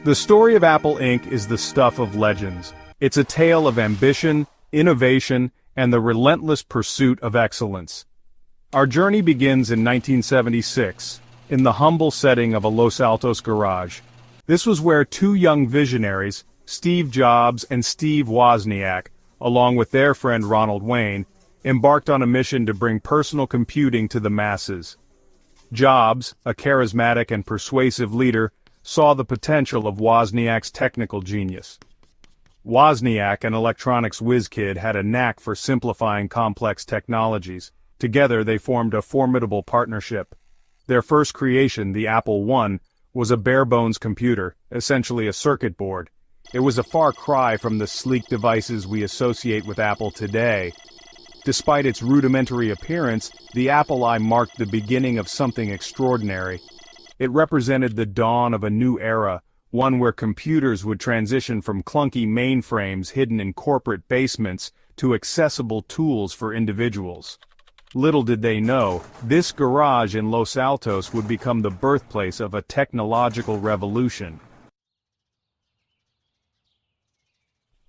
The story of Apple Inc. is the stuff of legends. It's a tale of ambition, innovation, and the relentless pursuit of excellence. Our journey begins in 1976, in the humble setting of a Los Altos garage. This was where two young visionaries, Steve Jobs and Steve Wozniak, along with their friend Ronald Wayne, embarked on a mission to bring personal computing to the masses. Jobs, a charismatic and persuasive leader, saw the potential of Wozniak's technical genius. Wozniak, an electronics whiz kid, had a knack for simplifying complex technologies. Together they formed a formidable partnership. Their first creation, the Apple I, was a bare-bones computer, essentially a circuit board. It was a far cry from the sleek devices we associate with Apple today. Despite its rudimentary appearance, the Apple I marked the beginning of something extraordinary. It represented the dawn of a new era, one where computers would transition from clunky mainframes hidden in corporate basements to accessible tools for individuals. Little did they know, this garage in Los Altos would become the birthplace of a technological revolution.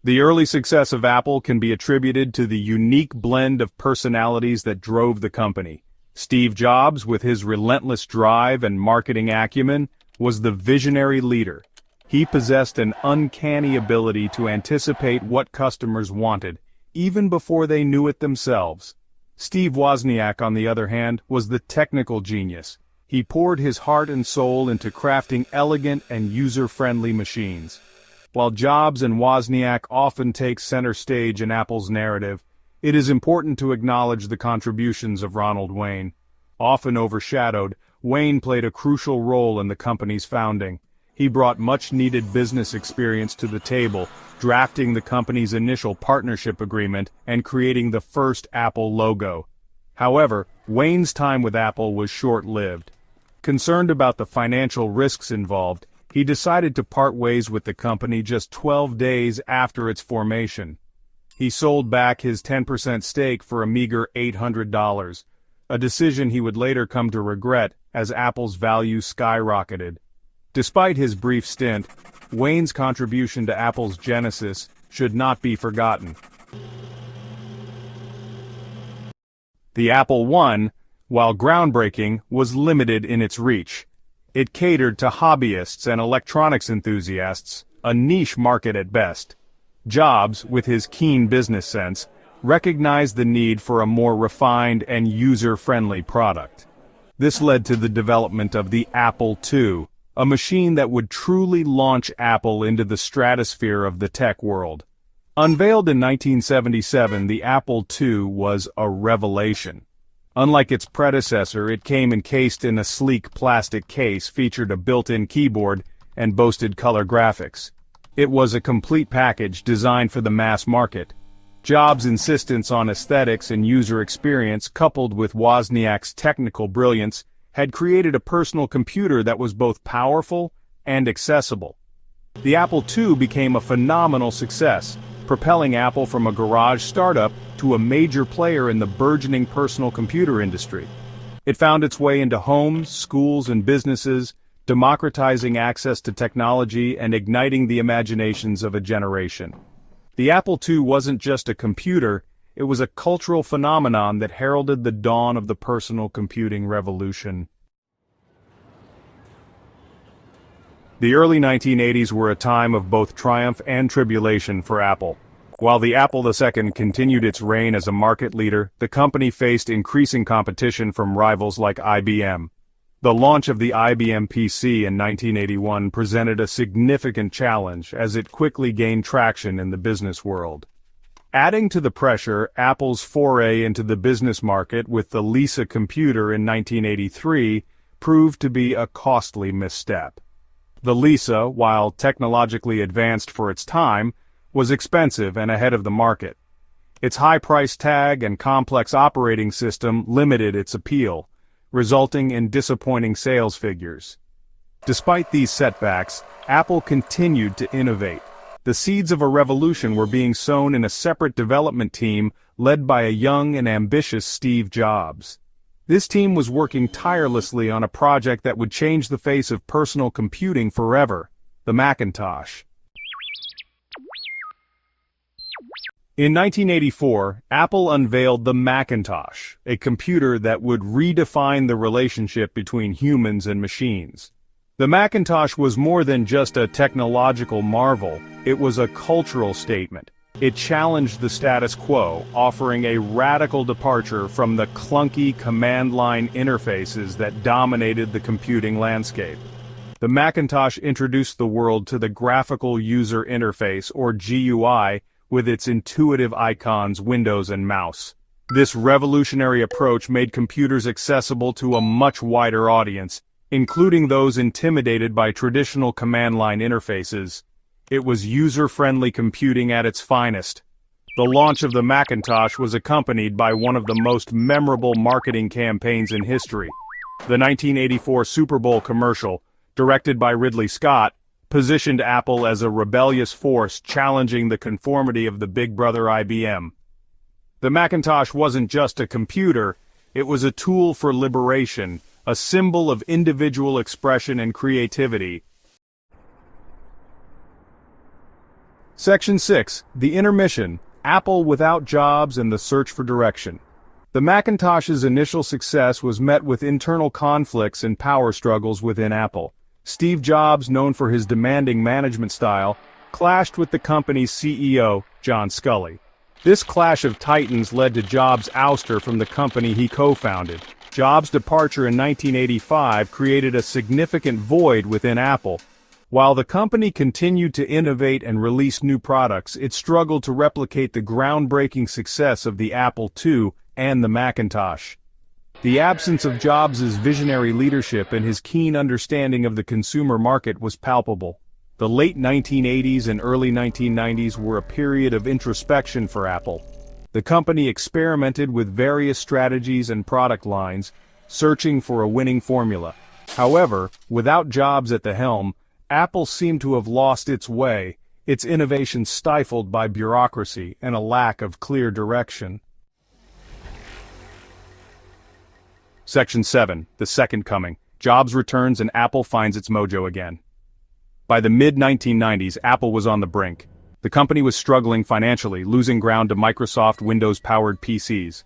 The early success of Apple can be attributed to the unique blend of personalities that drove the company. Steve Jobs, with his relentless drive and marketing acumen, was the visionary leader. He possessed an uncanny ability to anticipate what customers wanted, even before they knew it themselves. Steve Wozniak, on the other hand, was the technical genius. He poured his heart and soul into crafting elegant and user-friendly machines. While Jobs and Wozniak often take center stage in Apple's narrative, it is important to acknowledge the contributions of Ronald Wayne. Often overshadowed, Wayne played a crucial role in the company's founding. He brought much-needed business experience to the table, drafting the company's initial partnership agreement and creating the first Apple logo. However, Wayne's time with Apple was short-lived. Concerned about the financial risks involved, he decided to part ways with the company just 12 days after its formation. He sold back his 10% stake for a meager $800, a decision he would later come to regret as Apple's value skyrocketed. Despite his brief stint, Wayne's contribution to Apple's genesis should not be forgotten. The Apple I, while groundbreaking, was limited in its reach. It catered to hobbyists and electronics enthusiasts, a niche market at best. Jobs, with his keen business sense, recognized the need for a more refined and user-friendly product. This led to the development of the Apple II, a machine that would truly launch Apple into the stratosphere of the tech world. Unveiled in 1977, the Apple II was a revelation. Unlike its predecessor, it came encased in a sleek plastic case, featured a built-in keyboard, and boasted color graphics. It was a complete package designed for the mass market. Jobs' insistence on aesthetics and user experience, coupled with Wozniak's technical brilliance, had created a personal computer that was both powerful and accessible. The Apple II became a phenomenal success, propelling Apple from a garage startup to a major player in the burgeoning personal computer industry. It found its way into homes, schools, and businesses, democratizing access to technology and igniting the imaginations of a generation. The Apple II wasn't just a computer, it was a cultural phenomenon that heralded the dawn of the personal computing revolution. The early 1980s were a time of both triumph and tribulation for Apple. While the Apple II continued its reign as a market leader, the company faced increasing competition from rivals like IBM. The launch of the IBM PC in 1981 presented a significant challenge as it quickly gained traction in the business world. Adding to the pressure, Apple's foray into the business market with the Lisa computer in 1983 proved to be a costly misstep. The Lisa, while technologically advanced for its time, was expensive and ahead of the market. Its high price tag and complex operating system limited its appeal, resulting in disappointing sales figures. Despite these setbacks, Apple continued to innovate. The seeds of a revolution were being sown in a separate development team led by a young and ambitious Steve Jobs. This team was working tirelessly on a project that would change the face of personal computing forever. the Macintosh. In 1984, Apple unveiled the Macintosh, a computer that would redefine the relationship between humans and machines. The Macintosh was more than just a technological marvel, it was a cultural statement. It challenged the status quo, offering a radical departure from the clunky command line interfaces that dominated the computing landscape. The Macintosh introduced the world to the graphical user interface, or GUI, with its intuitive icons, windows, and mouse. This revolutionary approach made computers accessible to a much wider audience, including those intimidated by traditional command line interfaces. It was user-friendly computing at its finest. The launch of the Macintosh was accompanied by one of the most memorable marketing campaigns in history. The 1984 Super Bowl commercial, directed by Ridley Scott, positioned Apple as a rebellious force challenging the conformity of the big brother IBM. The Macintosh wasn't just a computer, it was a tool for liberation, a symbol of individual expression and creativity. Section 6. The Intermission, Apple Without Jobs and the Search for Direction. The Macintosh's initial success was met with internal conflicts and power struggles within Apple. Steve Jobs, known for his demanding management style, clashed with the company's CEO, John Sculley. This clash of titans led to Jobs' ouster from the company he co-founded. Jobs' departure in 1985 created a significant void within Apple. While the company continued to innovate and release new products, it struggled to replicate the groundbreaking success of the Apple II and the Macintosh. The absence of Jobs' visionary leadership and his keen understanding of the consumer market was palpable. The late 1980s and early 1990s were a period of introspection for Apple. The company experimented with various strategies and product lines, searching for a winning formula. However, without Jobs at the helm, Apple seemed to have lost its way, its innovation stifled by bureaucracy and a lack of clear direction. Section 7. The Second Coming. Jobs returns and Apple finds its mojo again. By the mid-1990s, Apple was on the brink. The company was struggling financially, losing ground to Microsoft Windows-powered PCs.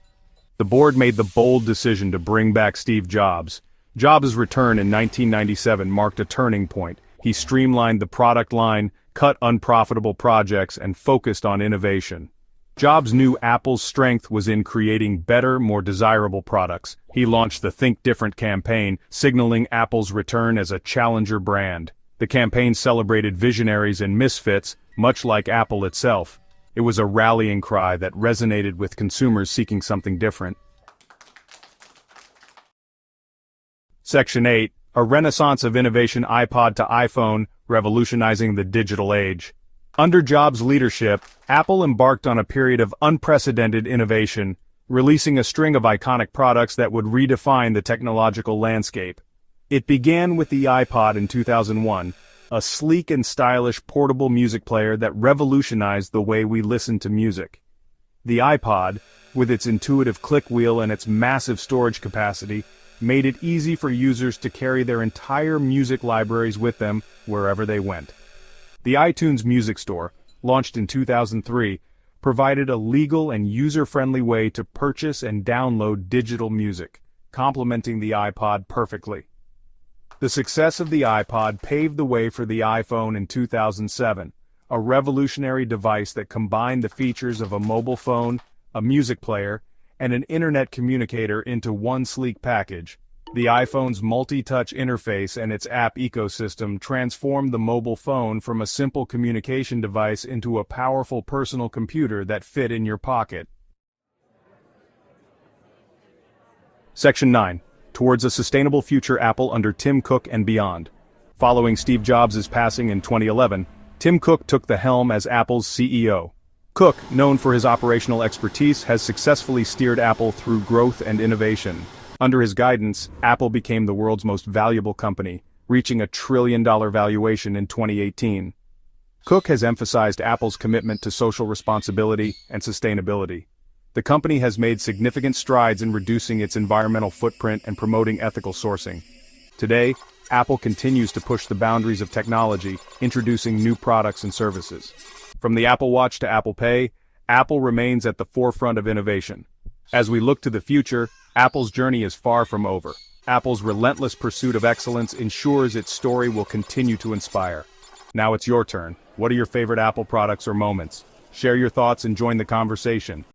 The board made the bold decision to bring back Steve Jobs. Jobs' return in 1997 marked a turning point. He streamlined the product line, cut unprofitable projects, and focused on innovation. Jobs knew Apple's strength was in creating better, more desirable products. He launched the Think Different campaign, signaling Apple's return as a challenger brand. The campaign celebrated visionaries and misfits, much like Apple itself. It was a rallying cry that resonated with consumers seeking something different. Section 8. A Renaissance of Innovation, iPod to iPhone, Revolutionizing the Digital Age. Under Jobs' leadership, Apple embarked on a period of unprecedented innovation, releasing a string of iconic products that would redefine the technological landscape. It began with the iPod in 2001, a sleek and stylish portable music player that revolutionized the way we listen to music. The iPod, with its intuitive click wheel and its massive storage capacity, made it easy for users to carry their entire music libraries with them wherever they went. The iTunes Music Store, launched in 2003, provided a legal and user-friendly way to purchase and download digital music, complementing the iPod perfectly. The success of the iPod paved the way for the iPhone in 2007, a revolutionary device that combined the features of a mobile phone, a music player, and an internet communicator into one sleek package. The iPhone's multi-touch interface and its app ecosystem transformed the mobile phone from a simple communication device into a powerful personal computer that fit in your pocket. Section 9. Towards a Sustainable Future, Apple under Tim Cook and beyond. Following Steve Jobs' passing in 2011, Tim Cook took the helm as Apple's CEO. Cook, known for his operational expertise, has successfully steered Apple through growth and innovation. Under his guidance, Apple became the world's most valuable company, reaching a $1 trillion valuation in 2018. Cook has emphasized Apple's commitment to social responsibility and sustainability. The company has made significant strides in reducing its environmental footprint and promoting ethical sourcing. Today, Apple continues to push the boundaries of technology, introducing new products and services. From the Apple Watch to Apple Pay, Apple remains at the forefront of innovation. As we look to the future, Apple's journey is far from over. Apple's relentless pursuit of excellence ensures its story will continue to inspire. Now it's your turn. What are your favorite Apple products or moments? Share your thoughts and join the conversation.